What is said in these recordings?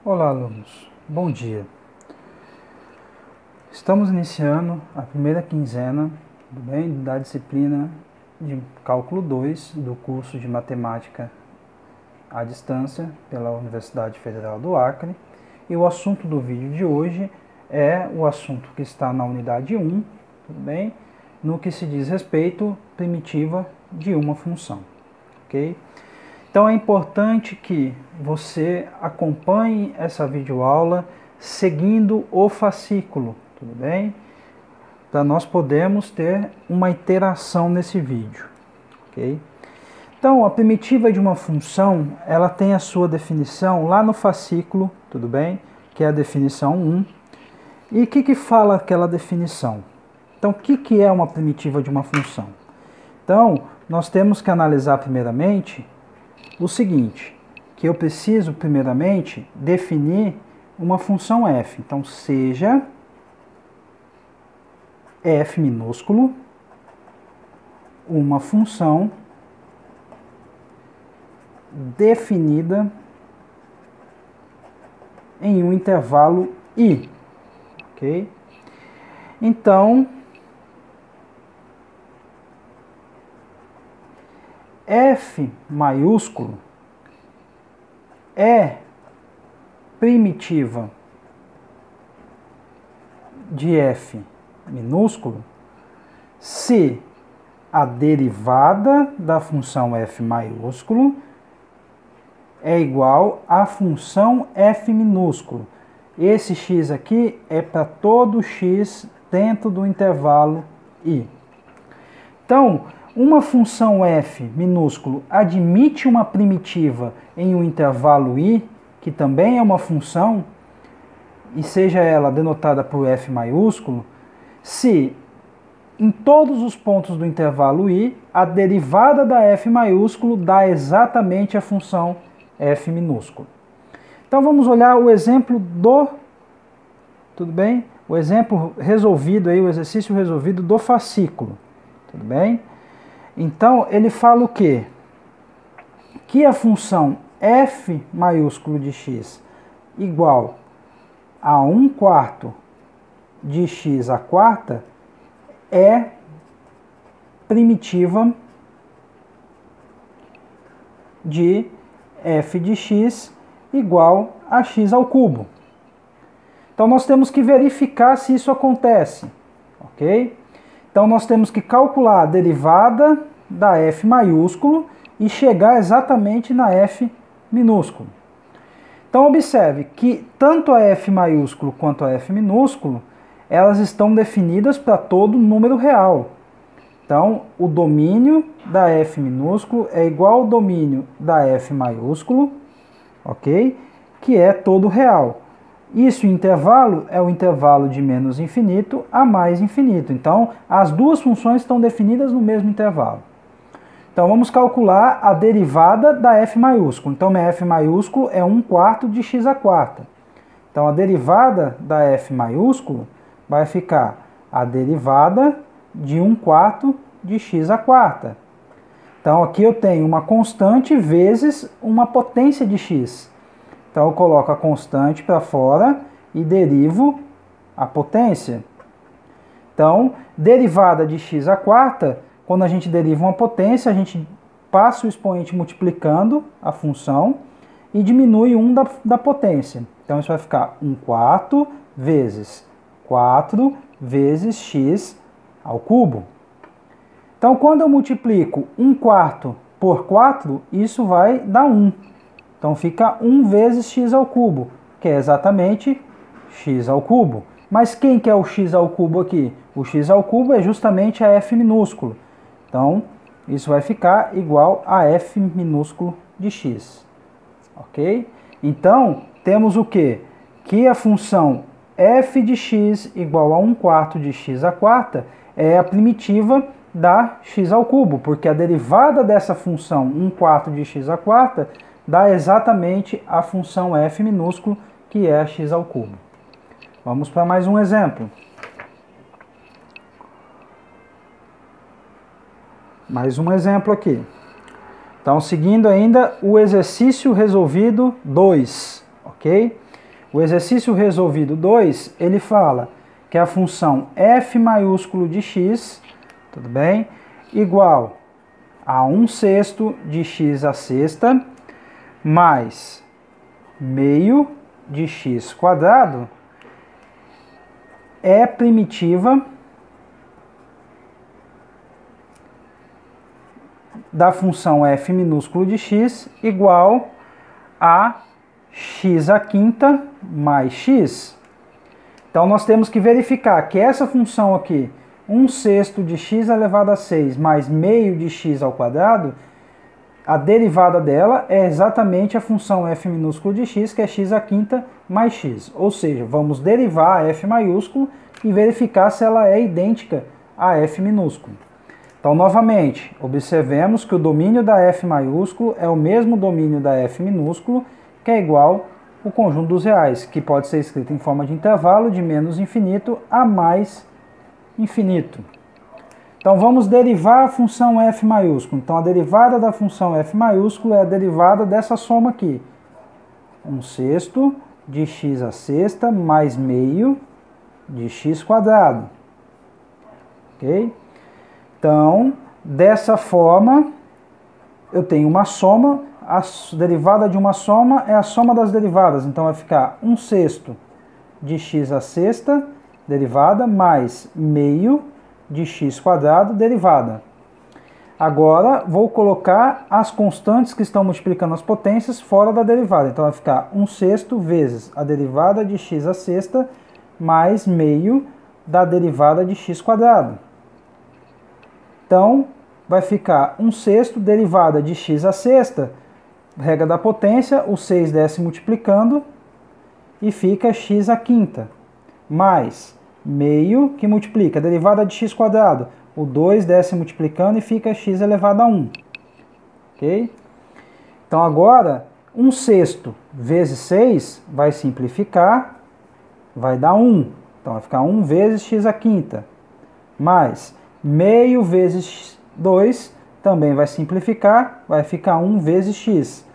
Olá, alunos. Bom dia. Estamos iniciando a primeira quinzena, tudo bem, da disciplina de Cálculo 2 do curso de Matemática à Distância pela Universidade Federal do Acre. E o assunto do vídeo de hoje é o assunto que está na unidade 1, tudo bem, no que se diz respeito à primitiva de uma função, ok? Então é importante que você acompanhe essa videoaula seguindo o fascículo, tudo bem? Para nós podermos ter uma interação nesse vídeo, ok? Então a primitiva de uma função, ela tem a sua definição lá no fascículo, tudo bem? Que é a definição 1. E o que fala aquela definição? Então o que é uma primitiva de uma função? Então nós temos que analisar primeiramente o seguinte, que eu preciso primeiramente definir uma função f. Então, seja f minúsculo uma função definida em um intervalo i, ok? Então, f maiúsculo é primitiva de f minúsculo se a derivada da função f maiúsculo é igual à função f minúsculo. Esse x aqui é para todo x dentro do intervalo i. Então, uma função f minúsculo admite uma primitiva em um intervalo i, que também é uma função, e seja ela denotada por f maiúsculo, se em todos os pontos do intervalo i, a derivada da f maiúsculo dá exatamente a função f minúsculo. Então vamos olhar o exemplo tudo bem? O exemplo resolvido aí, o exercício resolvido do fascículo, tudo bem? Então, ele fala o quê? Que a função f maiúsculo de x igual a 1/4 de x à quarta é primitiva de f de x igual a x ao cubo. Então, nós temos que verificar se isso acontece, ok? Então, nós temos que calcular a derivada da f maiúsculo e chegar exatamente na f minúsculo. Então, observe que tanto a f maiúsculo quanto a f minúsculo, elas estão definidas para todo número real. Então, o domínio da f minúsculo é igual ao domínio da f maiúsculo, ok? Que é todo real. Isso, o intervalo, é o intervalo de menos infinito a mais infinito. Então, as duas funções estão definidas no mesmo intervalo. Então, vamos calcular a derivada da f maiúsculo. Então, minha f maiúsculo é 1/4 de x à quarta. Então, a derivada da f maiúsculo vai ficar a derivada de 1/4 de x à quarta. Então, aqui eu tenho uma constante vezes uma potência de x. Então, eu coloco a constante para fora e derivo a potência. Então, derivada de x à quarta, quando a gente deriva uma potência, a gente passa o expoente multiplicando a função e diminui 1 da potência. Então, isso vai ficar 1/4 vezes 4 vezes x ao cubo. Então, quando eu multiplico 1/4 por 4, isso vai dar 1. Então fica 1 vezes x ao cubo, que é exatamente x ao cubo. Mas quem que é o x ao cubo aqui? O x ao cubo é justamente a f minúsculo. Então isso vai ficar igual a f minúsculo de x. Ok? Então temos o quê? Que a função f de x igual a 1/4 de x à quarta é a primitiva da x ao cubo, porque a derivada dessa função 1/4 de x à quarta dá exatamente a função f minúsculo, que é a x ao cubo. Vamos para mais um exemplo. Mais um exemplo aqui. Então, seguindo ainda o exercício resolvido 2, ok? O exercício resolvido 2, ele fala que a função f maiúsculo de x, tudo bem, igual a 1/6 de x à sexta mais meio de x quadrado é primitiva da função f minúsculo de x igual a x à quinta mais x. Então nós temos que verificar que essa função aqui, 1/6 de x elevado a 6 mais meio de x ao quadrado, a derivada dela é exatamente a função f minúsculo de x, que é x à quinta mais x. Ou seja, vamos derivar a f maiúsculo e verificar se ela é idêntica a f minúsculo. Então, novamente, observemos que o domínio da f maiúsculo é o mesmo domínio da f minúsculo, que é igual ao conjunto dos reais, que pode ser escrito em forma de intervalo de menos infinito a mais infinito. Então, vamos derivar a função f maiúsculo. Então, a derivada da função f maiúsculo é a derivada dessa soma aqui. 1/6 de x à sexta mais meio de x quadrado. Ok? Então, dessa forma, eu tenho uma soma, a derivada de uma soma é a soma das derivadas. Então, vai ficar 1/6 de x à sexta, derivada, mais meio de x quadrado, derivada. Agora, vou colocar as constantes que estão multiplicando as potências fora da derivada. Então, vai ficar 1/6 vezes a derivada de x à sexta, mais meio da derivada de x quadrado. Então, vai ficar 1/6 derivada de x à sexta, regra da potência, o 6 desce multiplicando, e fica x à quinta, mais meio, que multiplica a derivada de x quadrado, o 2 desce multiplicando e fica x elevado a 1. Ok? Então, agora, 1/6 vezes 6 vai simplificar, vai dar 1. Então, vai ficar 1 vezes x à quinta, mais meio vezes 2, também vai simplificar, vai ficar 1 vezes x.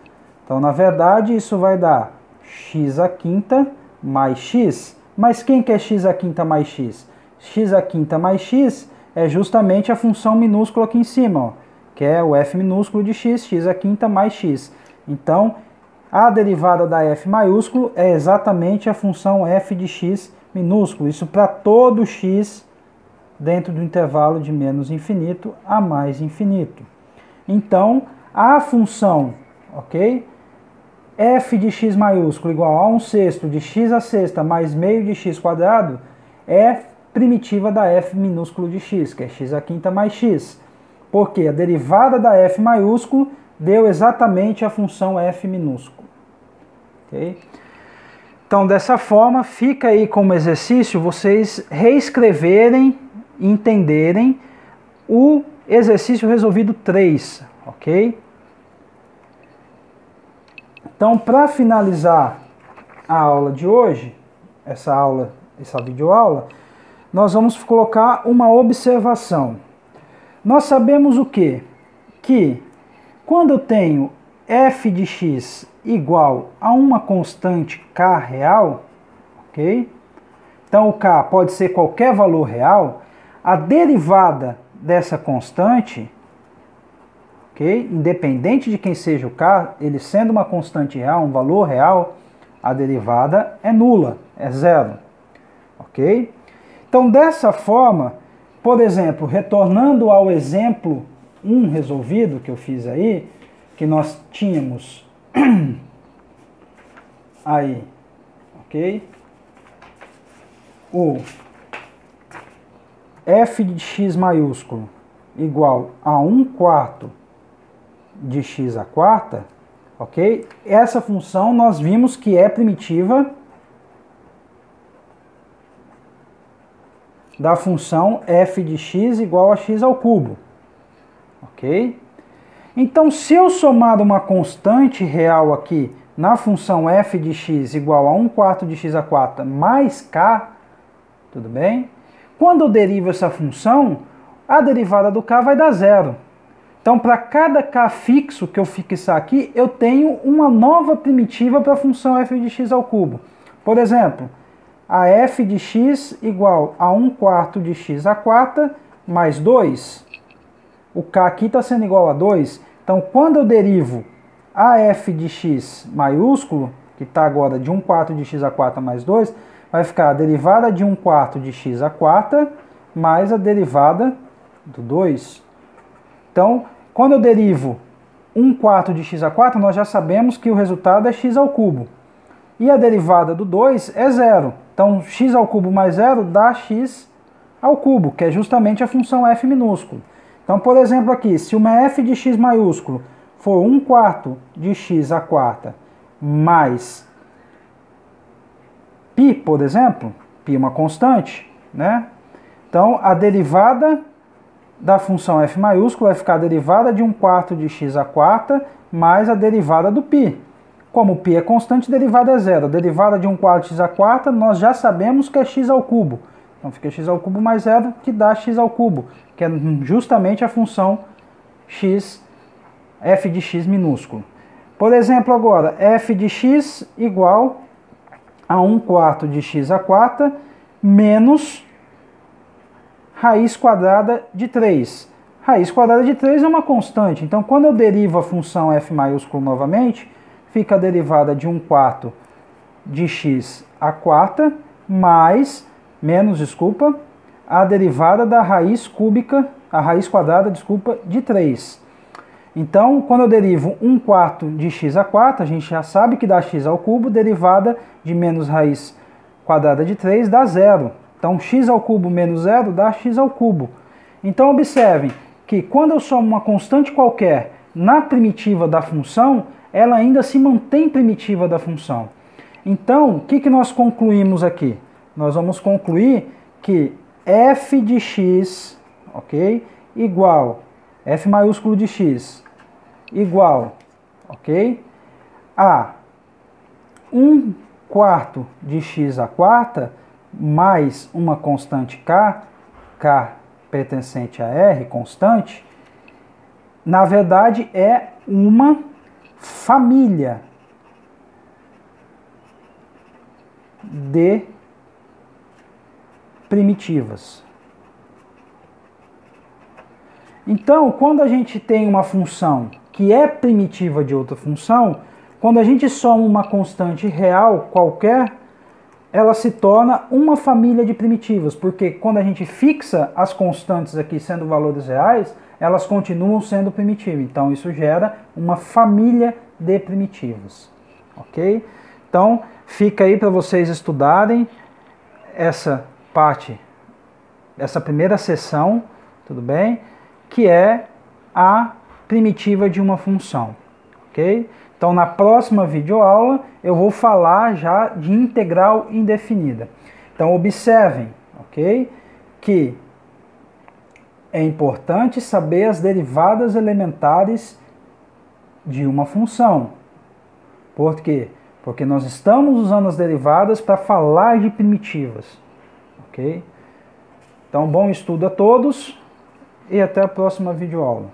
Então, na verdade, isso vai dar x à quinta mais x. Mas quem que é x à quinta mais x? X à quinta mais x é justamente a função minúscula aqui em cima, ó, que é o f minúsculo de x, x à quinta mais x. Então, a derivada da f maiúsculo é exatamente a função f de x minúsculo. Isso para todo x dentro do intervalo de menos infinito a mais infinito. Então, a função, ok? F de x maiúsculo igual a 1/6 de x à sexta mais meio de x quadrado é primitiva da f minúsculo de x, que é x à quinta mais x. Porque a derivada da f maiúsculo deu exatamente a função f minúsculo. Ok? Então, dessa forma, fica aí como exercício vocês reescreverem e entenderem o exercício resolvido 3, ok? Então, para finalizar a aula de hoje, essa videoaula, nós vamos colocar uma observação. Nós sabemos o quê? Que quando eu tenho f de x igual a uma constante k real, ok? Então, o k pode ser qualquer valor real, a derivada dessa constante, ok? Independente de quem seja o k, ele sendo uma constante real, um valor real, a derivada é nula, é zero, ok? Então, dessa forma, por exemplo, retornando ao exemplo 1 resolvido que eu fiz aí, que nós tínhamos aí, ok? O f de x maiúsculo igual a 1/4 de x à quarta, ok? Essa função nós vimos que é primitiva da função f de x igual a x ao cubo, ok? Então, se eu somar uma constante real aqui na função f de x igual a 1/4 de x à quarta mais k, tudo bem? Quando eu derivo essa função, a derivada do k vai dar zero. Então, para cada k fixo que eu fixar aqui, eu tenho uma nova primitiva para a função f de x ao cubo. Por exemplo, a f de x igual a 1/4 de x à quarta mais 2. O k aqui está sendo igual a 2. Então, quando eu derivo a f de x maiúsculo, que está agora de 1/4 de x à quarta mais 2, vai ficar a derivada de 1/4 de x à quarta mais a derivada do 2. Então, quando eu derivo 1/4 de x à quarta, nós já sabemos que o resultado é x ao cubo. E a derivada do 2 é zero. Então, x ao cubo mais zero dá x ao cubo, que é justamente a função f minúsculo. Então, por exemplo, aqui, se uma f de x maiúsculo for 1/4 de x à quarta mais π, por exemplo, π é uma constante, né? Então, a derivada da função f maiúsculo vai ficar a derivada de 1/4 de x à quarta mais a derivada do π. Como π é constante, a derivada é zero. A derivada de 1/4 de x à quarta, nós já sabemos que é x ao cubo. Então fica x ao cubo mais zero, que dá x ao cubo, que é justamente a função x, f de x minúsculo. Por exemplo, agora, f de x igual a 1/4 de x à quarta menos raiz quadrada de 3. Raiz quadrada de 3 é uma constante, então quando eu derivo a função f maiúsculo novamente, fica a derivada de 1/4 de x à quarta mais, a derivada da raiz cúbica, a raiz quadrada, de 3. Então, quando eu derivo 1/4 de x à quarta, a gente já sabe que dá x ao cubo, derivada de menos raiz quadrada de 3 dá zero. Então, x ao cubo menos zero dá x ao cubo. Então, observem que quando eu somo uma constante qualquer na primitiva da função, ela ainda se mantém primitiva da função. Então, o que nós concluímos aqui? Nós vamos concluir que f de x, ok, igual, f maiúsculo de x, igual, ok, a 1/4 de x à quarta mais uma constante k, k pertencente a r, constante, na verdade é uma família de primitivas. Então, quando a gente tem uma função que é primitiva de outra função, quando a gente soma uma constante real qualquer, ela se torna uma família de primitivas, porque quando a gente fixa as constantes aqui sendo valores reais, elas continuam sendo primitivas. Então, isso gera uma família de primitivas. Ok? Então, fica aí para vocês estudarem essa parte, essa primeira seção, tudo bem? Que é a primitiva de uma função. Ok? Então, na próxima videoaula, eu vou falar já de integral indefinida. Então, observem, ok? Que é importante saber as derivadas elementares de uma função. Por quê? Porque nós estamos usando as derivadas para falar de primitivas. Ok? Então, bom estudo a todos e até a próxima videoaula.